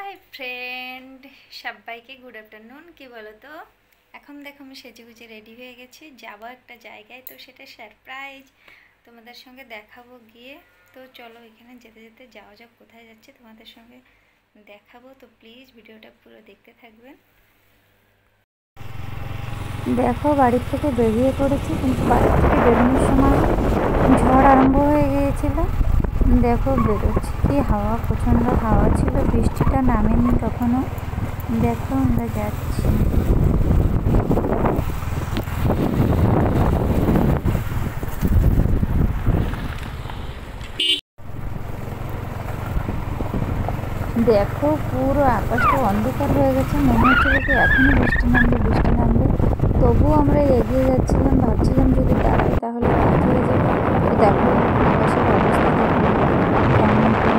Hi friend, সবাইকে good afternoon. কি বলো তো, এখন দেখো আমি সেজেগুজে রেডি হয়ে গেছি, যাবো একটা জায়গায়। তো সেটা সারপ্রাইজ, তোমাদের সঙ্গে দেখাবো গিয়ে। তো চলো এখানে যেতে যেতে যাওয়া যাক, কোথায় যাচ্ছি তোমাদের সঙ্গে দেখাবো। তো প্লিজ ভিডিওটা পুরো দেখতে থাকবেন। দেখো বাড়ির থেকে বেরিয়ে পড়েছি, কিন্তু বাড়ির থেকে বেরোনোর সময় ঝড় আরম্ভ হয়ে গিয়েছিল। দেখো বেরোচ্ছি, কি হাওয়া, প্রচণ্ড হাওয়া ছিল, বৃষ্টিটা নামেনি তখনও। দেখো আমরা যাচ্ছি। দেখো পুরো আকাশটা অন্ধকার হয়ে গেছে, মনে হচ্ছিল কি এখনই বৃষ্টি নামবে। তবুও আমরা এগিয়ে যাচ্ছিলাম, ভাবছিলাম যদি দাঁড়াই তাহলে রাত হয়ে যাবে। তো দেখো আকাশের অবস্থা দেখো কেমন করে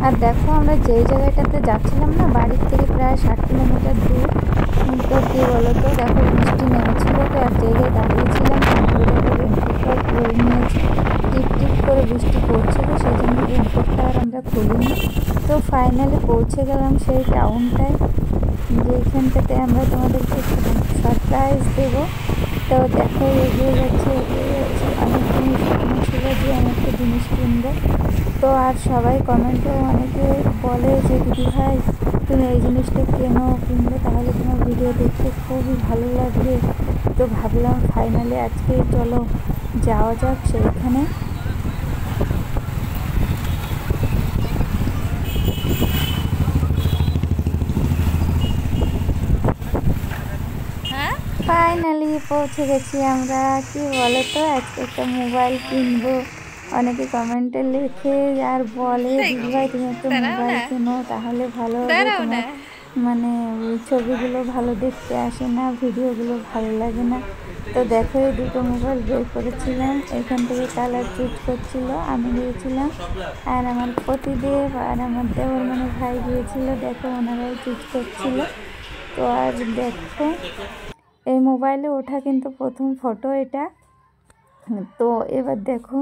আর দেখো আমরা যেই জায়গাটাতে যাচ্ছিলাম না, বাড়ির থেকে প্রায় 60 কিলোমিটার দূর। তো কী বলো তো, দেখো বৃষ্টি নেমেছিল, তো এক জায়গায় দাঁড়িয়েছিলাম, তারপরে দেখো রেনকোটটা খুলে নিয়েছি। টিপ টিপ করে বৃষ্টি পড়ছিল, সেই জন্য রেনকোটটা আর আমরা খুলিনি। তো ফাইনালি পৌঁছে গেলাম সেই টাউনটায়, যেইখানটাতে আমরা তোমাদেরকে সারপ্রাইজ দেবো। তো দেখো এগিয়ে যাচ্ছে। অনেক দিন স্বপ্ন ছিল যে আমি একটা জিনিস কিনবো। তো আর সবাই কমেন্টে অনেকে বলে যে দিদি ভাই তুমি এই জিনিসটা কিনবে, তাহলে তোমার ভিডিও দেখতে খুবই ভালো লাগবে। তো ভাবলাম ফাইনালি আজকে চলো যাওয়া যাক সেইখানে। ফাইনালি পৌঁছে গেছি আমরা। কি বলো তো, আজকে একটা মোবাইল কিনবো। অনেকে কমেন্টে লেখে আর বলে দিদি ভাই তুমি একটা মোবাইল কিনো, তাহলে ভালো হবে, তোমার মানে ছবিগুলো ভালো দেখতে আসে না, ভিডিওগুলো ভালো লাগে না। তো দেখো এই দুটো মোবাইল বের করেছিলাম, এখান থেকে কালার চুজ করছিল, আমি গিয়েছিলাম আর আমার পতিদেব আর আমার দেওর মানে ভাই গিয়েছিল। দেখো ওনারাই চুজ করছিল। তো আর দেখো এই মোবাইলে ওঠা কিন্তু প্রথম ফটো এটা। তো এবার দেখো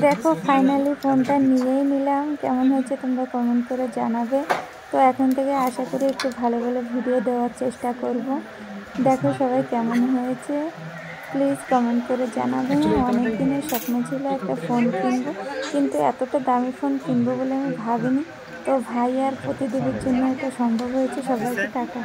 দেখো ফাইনালি ফোনটা নিয়েই নিলাম। কেমন হয়েছে তোমরা কমেন্ট করে জানাবে। তো এখন থেকে আশা করি একটু ভালো ভালো ভিডিও দেওয়ার চেষ্টা করব। দেখো সবাই কেমন হয়েছে প্লিজ কমেন্ট করে জানাবে। অনেক দিনের স্বপ্ন ছিল একটা ফোন কিনবো, কিন্তু এতটা দামি ফোন কিনবো বলে আমি ভাবিনি। তো ভাই আর প্রতিদেবের জন্য এটা সম্ভব হয়েছে। সবাইকে টাটা।